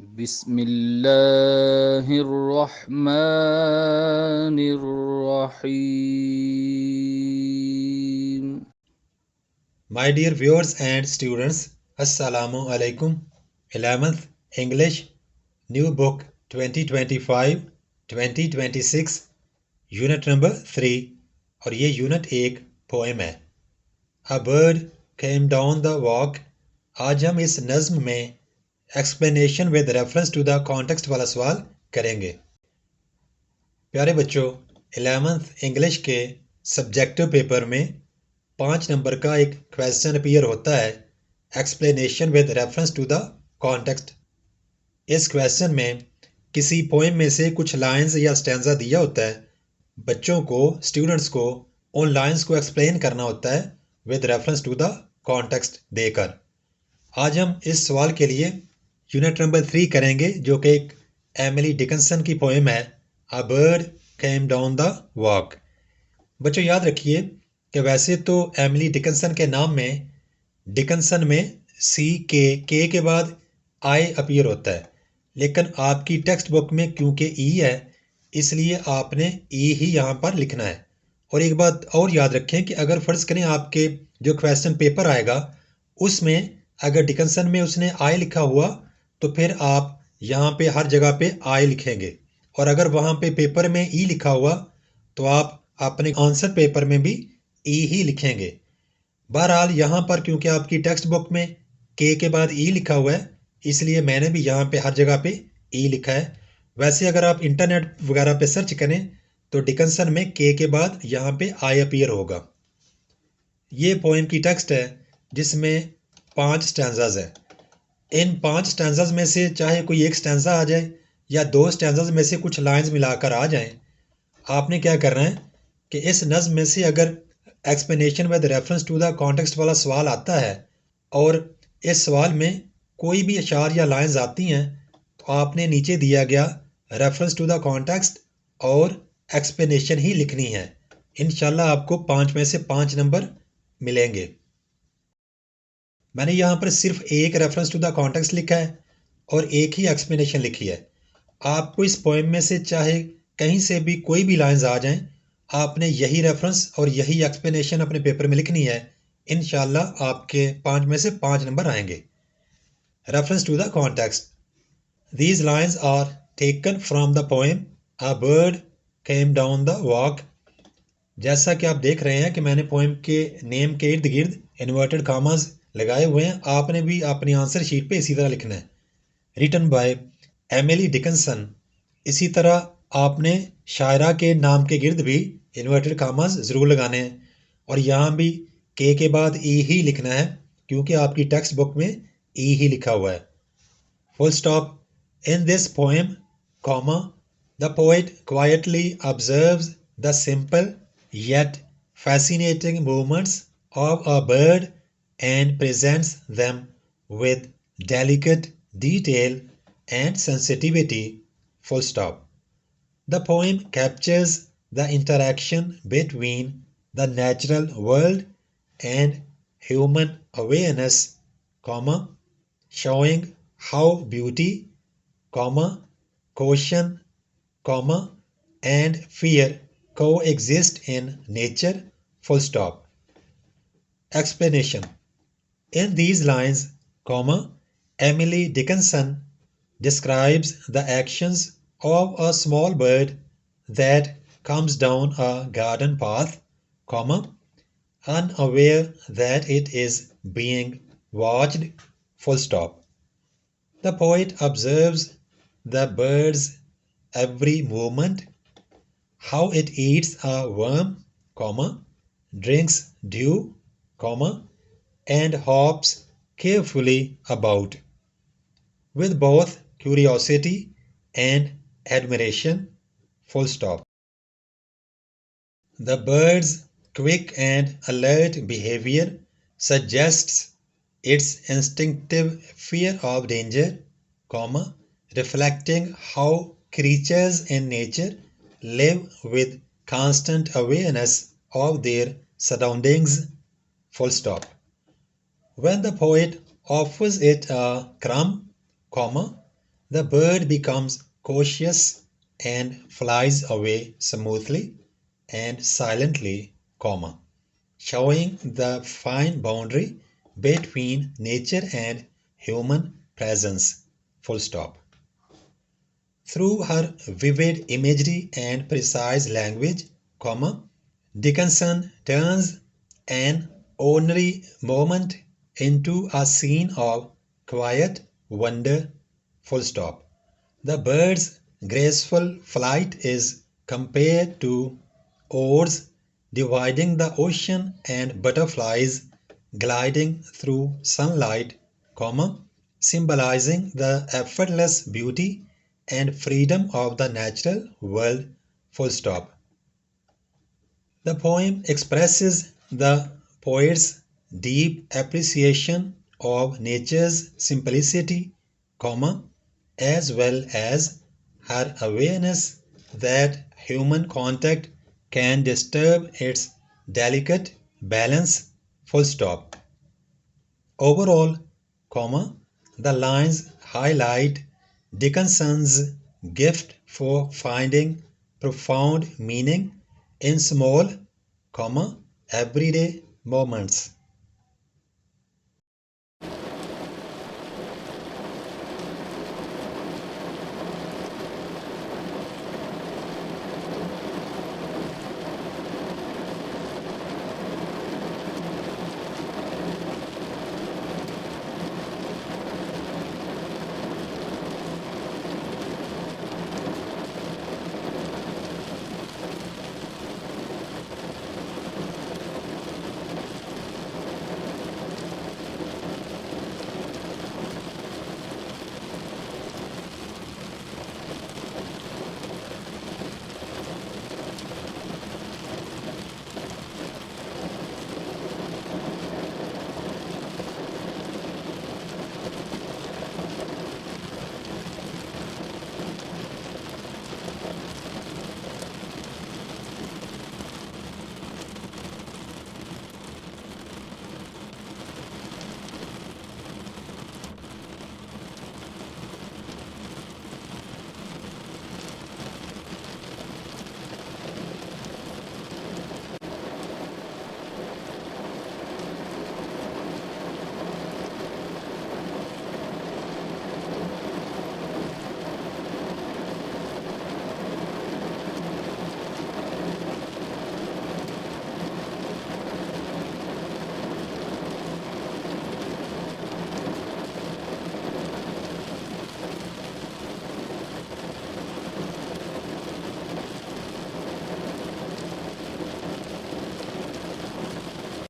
Bismillahirrahmanirrahim. My dear viewers and students, Assalamu alaikum. 11th English New Book 2025-2026 unit number 3 और ये unit एक poem है. A bird came down the walk. आज हम इस नज्म में explanation with reference to the context वाला सवाल करेंगे. प्यारे बच्चों, 11th इंग्लिश के सब्जेक्टिव पेपर में 5 नंबर का एक क्वेश्चन अपीयर होता है, explanation with reference to the context. इस क्वेश्चन में किसी पोएम में से कुछ लाइंस या स्टैंजा दिया होता है. बच्चों को, स्टूडेंट्स को उन लाइंस को एक्सप्लेन करना होता है with reference to the context देकर. आज हम इस सवाल के लिए यूनिट नंबर 3 करेंगे, जो कि एक एमिली डिकिंसन की पोएम है, a bird came down the walk. बच्चों याद रखिए कि वैसे तो एमिली डिकिंसन के नाम में डिकिंसन में के के बाद आई अपीयर होता है, लेकिन आपकी टेक्स्ट बुक में क्योंकि ई है इसलिए आपने ई ही यहाँ पर लिखना है. और एक बात और याद रखें कि अगर फ़र्ज़ करें आपके जो क्वेश्चन पेपर आएगा उसमें अगर डिकिंसन में उसने आई लिखा हुआ तो फिर आप यहाँ पे हर जगह पे आई लिखेंगे, और अगर वहाँ पे पेपर में ई लिखा हुआ तो आप अपने आंसर पेपर में भी ई ही लिखेंगे. बहरहाल यहाँ पर क्योंकि आपकी टेक्स्ट बुक में के बाद ई लिखा हुआ है इसलिए मैंने भी यहाँ पे हर जगह पे ई लिखा है. वैसे अगर आप इंटरनेट वगैरह पे सर्च करें तो डिकिंसन में के बाद यहाँ पे आई अपीयर होगा. ये पोएम की टेक्स्ट है जिसमें 5 स्टैंजाज है. इन 5 स्टैंजाज में से चाहे कोई एक स्टैंजा आ जाए या 2 स्टैंजाज में से कुछ लाइंस मिलाकर आ जाएं, आपने क्या करना है कि इस नज़्म में से अगर explanation with reference to the context वाला सवाल आता है और इस सवाल में कोई भी अशार या लाइंस आती हैं तो आपने नीचे दिया गया रेफरेंस टू द कॉन्टेक्स्ट और एक्सप्लेनेशन ही लिखनी है. इंशाल्लाह आपको 5 में से 5 नंबर मिलेंगे. मैंने यहाँ पर सिर्फ एक रेफरेंस टू द कॉन्टेक्स्ट लिखा है और एक ही एक्सप्लेनेशन लिखी है. आपको इस पोएम में से चाहे कहीं से भी कोई भी लाइंस आ जाएं, आपने यही रेफरेंस और यही एक्सप्लेनेशन अपने पेपर में लिखनी है. इंशाल्लाह आपके 5 में से 5 नंबर आएंगे. Reference to the context. These lines are taken from the poem A Bird Came Down the Walk. जैसा कि आप देख रहे हैं कि मैंने पोएम के नेम के इर्द गिर्द इन्वर्टेड कामाज लगाए हुए हैं. आपने भी अपनी आंसर शीट पे इसी तरह लिखना है, रिटन बाय एमिली डिकिंसन. इसी तरह आपने शायरा के नाम के गिर्द भी इन्वर्टेड कामाज ज़रूर लगाने हैं, और यहाँ भी के बाद ई ही लिखना है क्योंकि आपकी टेक्स्ट बुक में ई ही लिखा हुआ है. Full stop. In this poem, the poet quietly observes the simple yet fascinating movements of a bird and presents them with delicate detail and sensitivity. Full stop. The poem captures the interaction between the natural world and human awareness, showing how beauty, caution, and fear coexist in nature. Full stop. Explanation. In these lines, Emily Dickinson describes the actions of a small bird that comes down a garden path, unaware that it is being watched. Full stop. The poet observes the bird's every movement, how it eats a worm, drinks dew, and hops carefully about, with both curiosity and admiration. Full stop. The bird's quick and alert behavior suggests its instinctive fear of danger, reflecting how creatures in nature live with constant awareness of their surroundings. Full stop. When the poet offers it a crumb, The bird becomes cautious and flies away smoothly and silently, showing the fine boundary between nature and human presence, full stop. Through her vivid imagery and precise language, Dickinson turns an ordinary moment into a scene of quiet wonder, full stop. The bird's graceful flight is compared to oars dividing the ocean and butterflies gliding through sunlight, symbolizing the effortless beauty and freedom of the natural world, full stop. The poem expresses the poet's deep appreciation of nature's simplicity, as well as her awareness that human contact can disturb its delicate balance, full stop. Overall, the lines highlight Dickinson's gift for finding profound meaning in small, everyday moments.